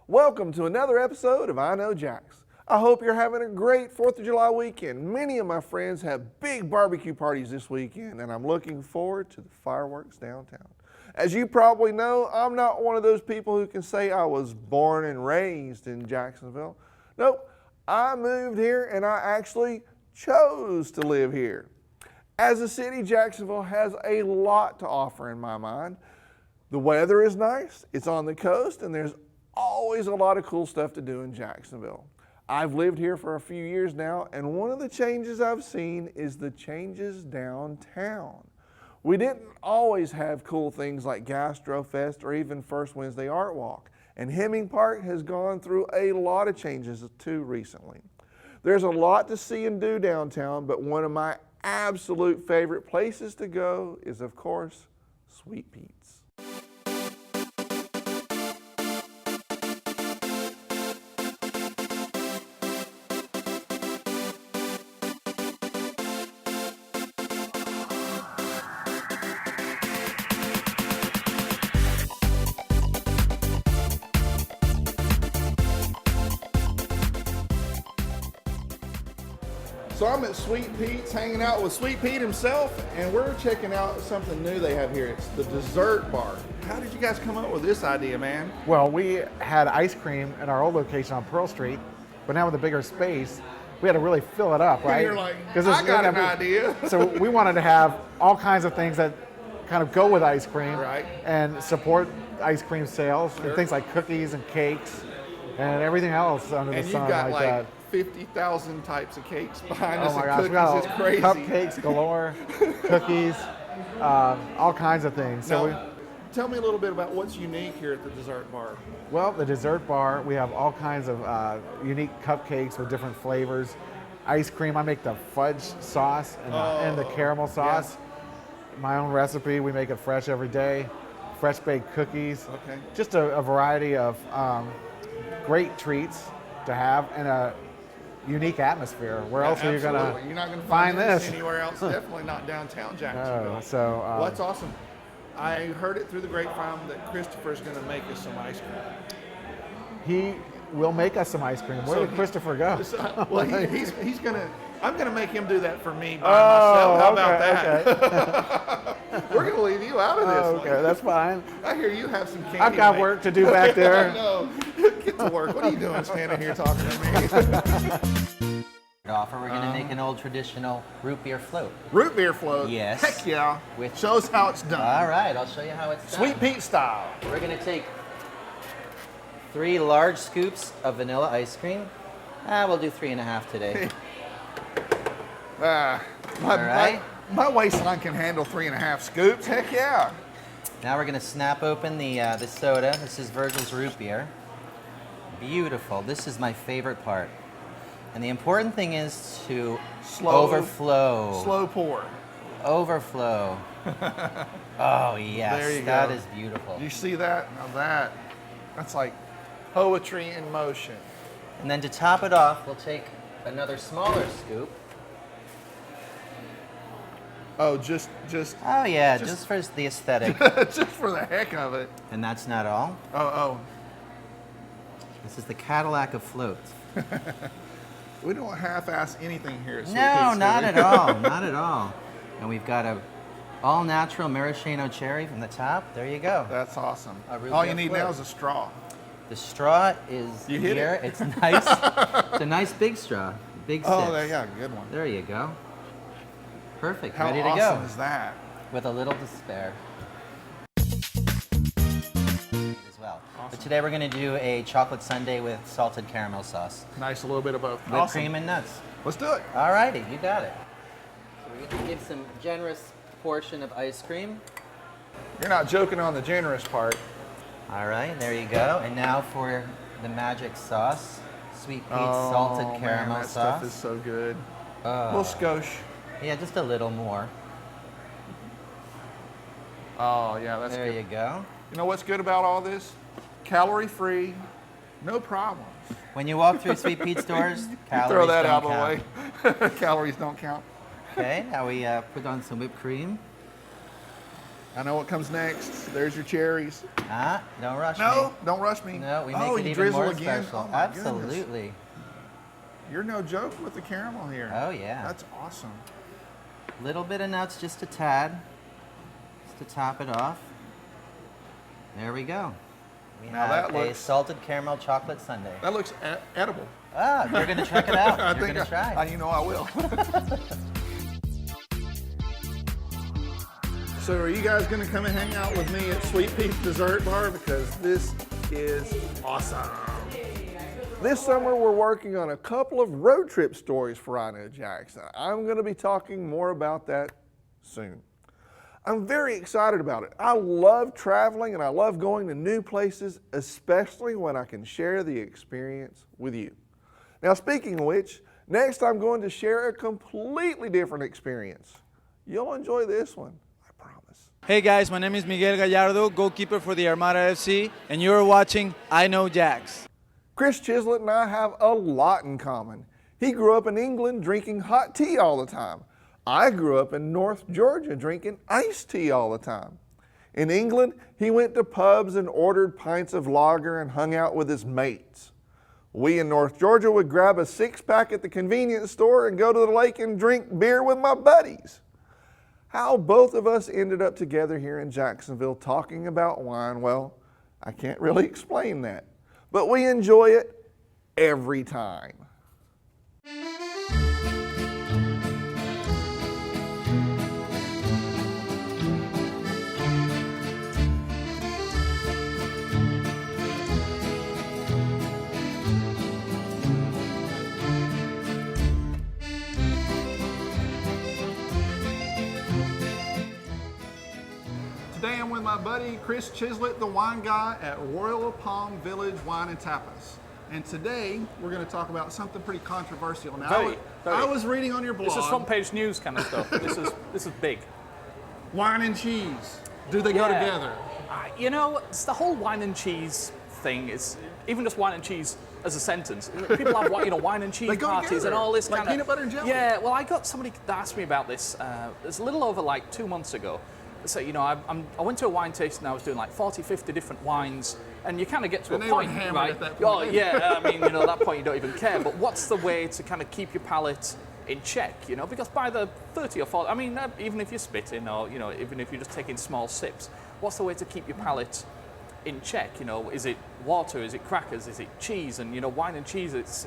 Welcome to another episode of I Know Jax. I hope you're having a great 4th of July weekend. Many of my friends have big barbecue parties this weekend, and I'm looking forward to the fireworks downtown. As you probably know, I'm not one of those people who can say I was born and raised in Jacksonville. Nope, I moved here and I actually chose to live here. As a city, Jacksonville has a lot to offer in my mind. The weather is nice, it's on the coast, and there's always a lot of cool stuff to do in Jacksonville. I've lived here for a few years now, and one of the changes I've seen is the changes downtown. We didn't always have cool things like GastroFest or even First Wednesday Art Walk, and Hemming Park has gone through a lot of changes too recently. There's a lot to see and do downtown, but one of my absolute favorite places to go is, of course, Sweet Pete's. So I'm at Sweet Pete's hanging out with Sweet Pete himself, and we're checking out something new they have here. It's the dessert bar. How did you guys come up with this idea, man? Well, we had ice cream at our old location on Pearl Street, but now with a bigger space, we had to really fill it up, right? You're like, I got an idea. So we wanted to have all kinds of things that kind of go with ice cream, right, and support ice cream sales, sure, and things like cookies and cakes and everything else under the sun, and you've got like that. 50,000 types of cakes behind us. Oh my and gosh, we cookies. got It's crazy. cupcakes galore, cookies, all kinds of things. So now, tell me a little bit about what's unique here at the dessert bar. Well, the dessert bar, we have all kinds of unique cupcakes with different flavors. Ice cream, I make the fudge sauce and the caramel sauce. Yeah. My own recipe, we make it fresh every day. Fresh baked cookies. Okay. Just a variety of great treats to have and a unique atmosphere. Where else are you going to You're not going to find this anywhere else? Definitely not downtown Jacksonville. No, so well, that's awesome. I heard it through the grapevine that Christopher's going to make us some ice cream. He will make us some ice cream. Where did Christopher go? Well, he's going to. I'm going to make him do that for me by myself. How about that? Okay. We're going to leave you out of this. Okay, that's fine. I hear you have some candy. I've got work to do back there. I know. Get to work. What are you doing standing here talking to me? Offer, we're going to make an old traditional root beer float. Root beer float? Yes. Heck yeah. Show us how it's done. All right, I'll show you how it's done. Sweet Pete style. We're going to take 3 large scoops of vanilla ice cream. We'll do 3.5 today. My waistline can handle 3.5 scoops. Heck yeah. Now we're going to snap open the soda. This is Virgil's root beer. Beautiful. This is my favorite part. And the important thing is to overflow. Slow pour. Overflow. Oh, yes. There you go. That is beautiful. You see that? Now that's like poetry in motion. And then to top it off, we'll take another smaller scoop. Oh, just. Oh yeah, just for the aesthetic. Just for the heck of it. And that's not all. Oh. This is the Cadillac of floats. We don't half-ass anything here at Sweet No, Pete's, not at all. Not at all. And we've got a all-natural maraschino cherry from the top. There you go. That's awesome. All you need now is a straw. The straw is here. It's nice. It's a nice big straw. Big sip. Oh, there you go. Good one. There you go. Perfect. How Ready to awesome go. is that? With a little to spare. As well. Awesome. But today we're going to do a chocolate sundae with salted caramel sauce. Nice, a little bit of both. Whipped cream and nuts. Let's do it. All righty, you got it. So we're going to give some generous portion of ice cream. You're not joking on the generous part. All right, there you go. And now for the magic sauce, Sweet Pete's salted caramel that sauce. Stuff is so good. A little skosh. Yeah, just a little more. Oh yeah, that's there good. You go. You know what's good about all this? Calorie free, no problems. When you walk through Sweet Pete's stores, calories throw that don't out count. of the way. Calories don't count. Okay, now we put on some whipped cream. I know what comes next. There's your cherries. Don't rush me. No, don't rush me. No, we make oh, it you even drizzle more again? special. Oh, my Absolutely. goodness. You're no joke with the caramel here. Oh, yeah. That's awesome. Little bit of nuts, just a tad, just to top it off. There we go. We Now have that a looks- salted caramel chocolate sundae. That looks edible. You're gonna check it out. I You're think gonna try. you know I will. So are you guys gonna come and hang out with me at Sweet Pete's Dessert Bar? Because this is awesome. This summer we're working on a couple of road trip stories for I Know Jackson. I'm gonna be talking more about that soon. I'm very excited about it. I love traveling and I love going to new places, especially when I can share the experience with you. Now, speaking of which, next I'm going to share a completely different experience. You'll enjoy this one, I promise. Hey guys, my name is Miguel Gallardo, goalkeeper for the Armada FC, and you're watching I Know Jax. Chris Chislett and I have a lot in common. He grew up in England drinking hot tea all the time. I grew up in North Georgia drinking iced tea all the time. In England, he went to pubs and ordered pints of lager and hung out with his mates. We in North Georgia would grab a six-pack at the convenience store and go to the lake and drink beer with my buddies. How both of us ended up together here in Jacksonville talking about wine, well, I can't really explain that. But we enjoy it every time. Today I'm with my buddy Chris Chislett, the wine guy at Royal Palm Village Wine and Tapas. And today we're going to talk about something pretty controversial. Now, Very. I was reading on your blog. This is front page news kind of stuff. This is big. Wine and cheese. Do they go Yeah. together? You know, it's the whole wine and cheese thing. It's even just wine and cheese as a sentence. People have wine and cheese They go parties together, and all this like kind of peanut butter and jelly. Yeah. Well, I got somebody that asked me about this. It's a little over like 2 months ago. So I went to a wine tasting. I was doing like 40, 50 different wines, and you kind of get to And a they were point, hammered right? at that Oh point. yeah. I mean, at that point you don't even care. But what's the way to kind of keep your palate in check? Because by the 30 or 40, I mean, even if you're spitting or even if you're just taking small sips, what's the way to keep your palate in check? Is it water? Is it crackers? Is it cheese? And wine and cheese, it's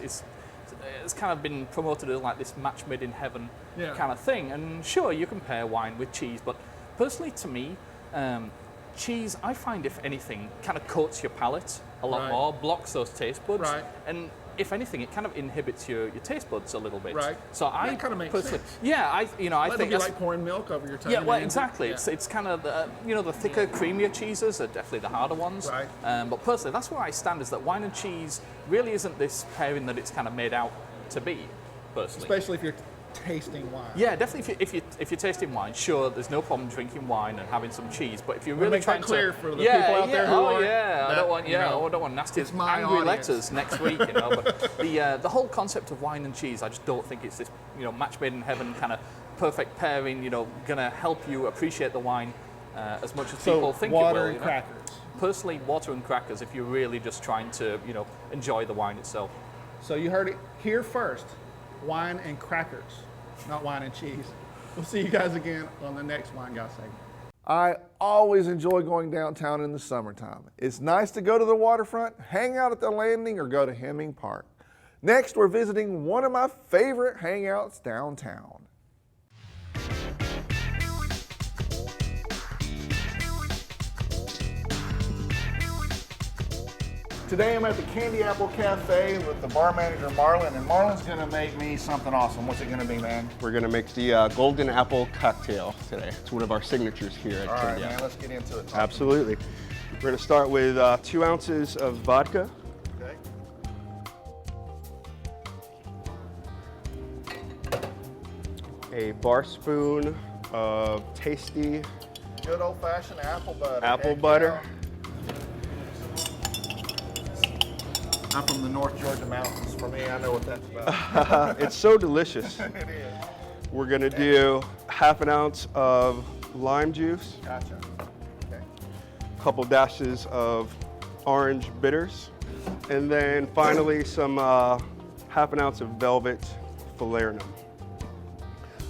kind of been promoted as like this match made in heaven Yeah. kind of thing. And sure, you can pair wine with cheese, but personally, to me, cheese, I find, if anything, kind of coats your palate a lot Right. more, blocks those taste buds, Right. and if anything, it kind of inhibits your taste buds a little bit. Right. So I That kinda makes personally, sense. yeah, I That'd think be that's like pouring milk over your tongue. yeah, and well, then- exactly. Yeah. It's kind of the thicker, creamier cheeses are definitely the harder ones. Right. But personally, that's where I stand. Is that wine and cheese really isn't this pairing that it's kind of made out to be. Personally. Especially if you're tasting wine. Yeah, definitely. If you're tasting wine, sure, there's no problem drinking wine and having some cheese. But if you're really make that trying clear to, for the people out there who oh aren't, yeah, I that, don't want I don't want nasty it's my angry audience. letters next week. But the whole concept of wine and cheese, I just don't think it's this match made in heaven kind of perfect pairing. Gonna help you appreciate the wine as much as people think water it will. and crackers. Personally, water and crackers if you're really just trying to enjoy the wine itself. So you heard it here first. Wine and crackers, not wine and cheese. We'll see you guys again on the next Wine Guy segment. I always enjoy going downtown in the summertime. It's nice to go to the waterfront, hang out at the landing, or go to Hemming Park. Next, we're visiting one of my favorite hangouts downtown. Today I'm at the Candy Apple Cafe with the bar manager Marlon, and Marlon's gonna make me something awesome. What's it gonna be, man? We're gonna make the golden apple cocktail today. It's one of our signatures here at All right, Candy man, Apple. let's get into it. Absolutely. We're gonna start with 2 ounces of vodka, Okay. a bar spoon of tasty Good old-fashioned apple butter. apple Heck butter, yeah. I'm from the North Georgia mountains. For me, I know what that's about. it's so delicious. It is. We're gonna do 1/2 ounce of lime juice, Gotcha. couple dashes of orange bitters, and then finally some half an ounce of velvet falernum.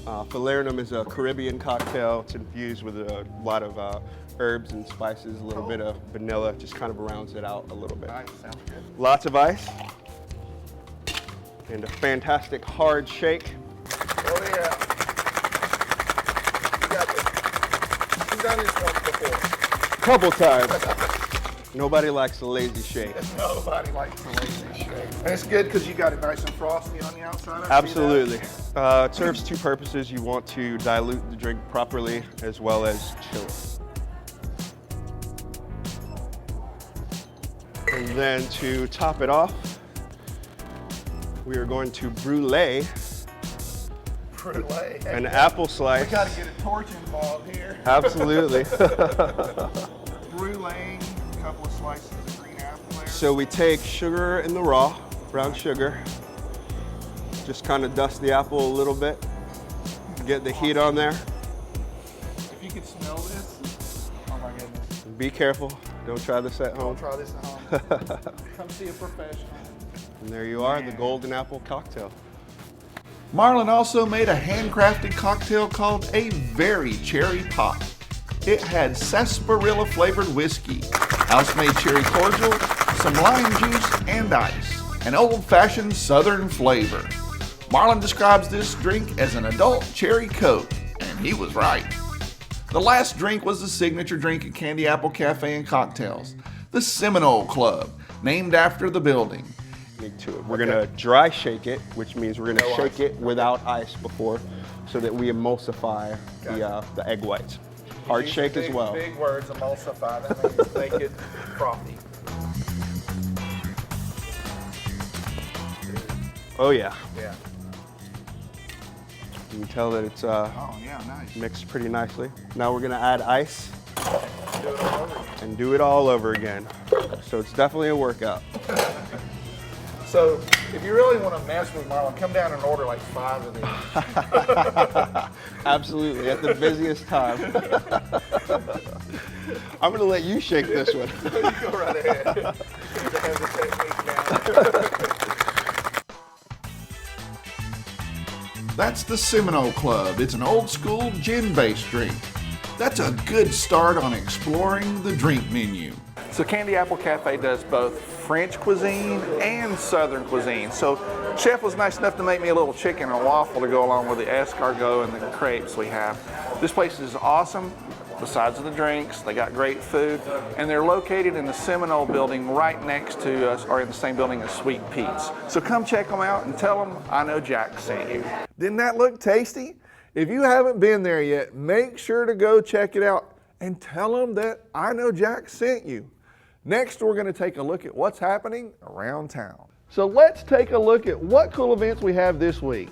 Falernum is a Caribbean cocktail. It's infused with a lot of herbs and spices, a little bit of vanilla, just kind of rounds it out a little bit. Nice, sounds good. Lots of ice, and a fantastic hard shake. Oh yeah. You've done this once before. Couple times. Nobody likes a lazy shake. Nobody likes a lazy shake. And it's good because you got it nice and frosty on the outside. I see Absolutely. It serves two purposes. You want to dilute the drink properly as well as chill it. And then to top it off, we are going to brulee Brulee. an apple slice. We got to get a torch involved here. Absolutely. Bruleeing a couple of slices of green apple there. So we take sugar in the raw, brown sugar, just kind of dust the apple a little bit, get the heat on there. If you could smell this, oh my goodness. Be careful, don't try this at home. Don't try this at home. Come see a professional. And there you are, the golden apple cocktail. Marlon also made a handcrafted cocktail called a Very Cherry Pop. It had sarsaparilla flavored whiskey, house-made cherry cordial, some lime juice, and ice. An old-fashioned southern flavor. Marlon describes this drink as an adult cherry coke, and he was right. The last drink was the signature drink at Candy Apple Cafe and Cocktails, the Seminole Club, named after the building. To it. We're gonna dry shake it, which means we're gonna shake it without ice before, so that we emulsify the egg whites. Hard shake as well. Big words, emulsify. That means make it frothy. Oh yeah. Yeah. You can tell that it's Oh yeah, nice. mixed pretty nicely. Now we're gonna add ice Do it all over again. and do it all over again. So it's definitely a workout. So if you really want to mess with Marlon, come down and order like 5 of these. Absolutely, at the busiest time. I'm gonna let you shake this one. You go right ahead. To have the technique down. That's the Seminole Club. It's an old school gin-based drink. That's a good start on exploring the drink menu. So Candy Apple Cafe does both French cuisine and Southern cuisine. So Chef was nice enough to make me a little chicken and waffle to go along with the escargot and the crepes we have. This place is awesome. Besides the drinks, they got great food, and they're located in the Seminole building right next to us, or in the same building as Sweet Pete's. So come check them out and tell them I know Jack sent you. Didn't that look tasty? If you haven't been there yet, make sure to go check it out and tell them that I know Jack sent you. Next, we're going to take a look at what's happening around town. So let's take a look at what cool events we have this week.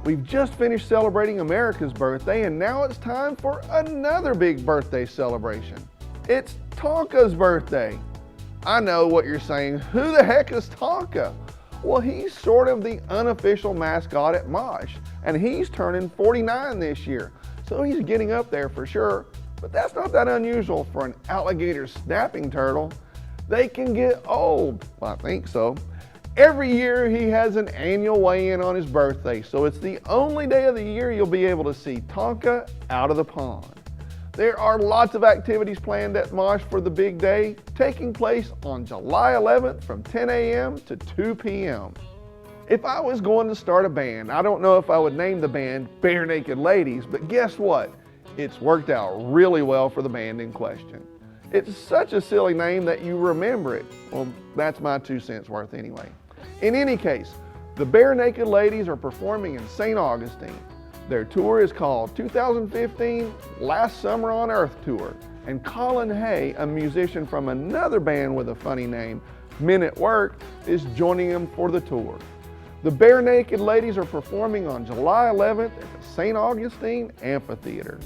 We've just finished celebrating America's birthday, and now it's time for another big birthday celebration. It's Tonka's birthday. I know what you're saying. Who the heck is Tonka? Well, he's sort of the unofficial mascot at Mosh, and he's turning 49 this year, so he's getting up there for sure. But that's not that unusual for an alligator snapping turtle. They can get old. Well, I think so. Every year he has an annual weigh-in on his birthday, so it's the only day of the year you'll be able to see Tonka out of the pond. There are lots of activities planned at Mosh for the big day, taking place on July 11th from 10 a.m. to 2 p.m. If I was going to start a band, I don't know if I would name the band Bare Naked Ladies, but guess what? It's worked out really well for the band in question. It's such a silly name that you remember it. Well, that's my 2 cents worth anyway. In any case, the Bare Naked Ladies are performing in St. Augustine. Their tour is called 2015 Last Summer on Earth Tour, and Colin Hay, a musician from another band with a funny name, Men at Work, is joining them for the tour. The Bare Naked Ladies are performing on July 11th at the St. Augustine Amphitheater.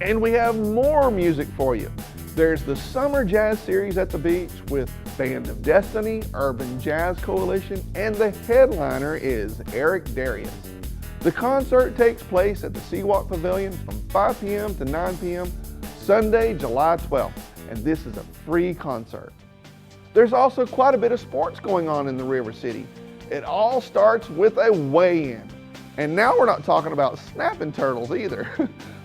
And we have more music for you. There's the Summer Jazz Series at the beach with Band of Destiny, Urban Jazz Coalition, and the headliner is Eric Darius. The concert takes place at the Seawalk Pavilion from 5 p.m. to 9 p.m. Sunday, July 12th. and this is a free concert. There's also quite a bit of sports going on in the River City. It all starts with a weigh-in. And now we're not talking about snapping turtles either.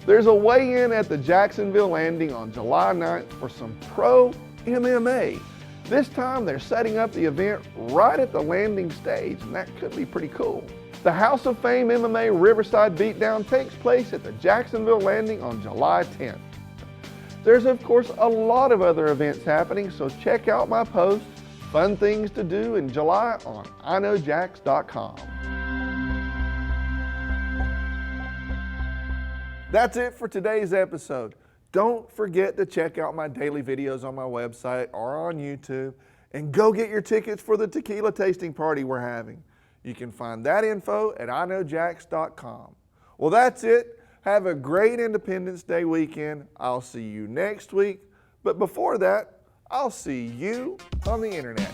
There's a weigh-in at the Jacksonville Landing on July 9th for some pro MMA. This time they're setting up the event right at the landing stage, and that could be pretty cool. The House of Fame MMA Riverside Beatdown takes place at the Jacksonville Landing on July 10th. There's of course a lot of other events happening, so check out my post, Fun Things to Do in July, on iknowjax.com. That's it for today's episode. Don't forget to check out my daily videos on my website or on YouTube, and go get your tickets for the tequila tasting party we're having. You can find that info at iknowjax.com. Well, that's it. Have a great Independence Day weekend. I'll see you next week. But before that, I'll see you on the internet.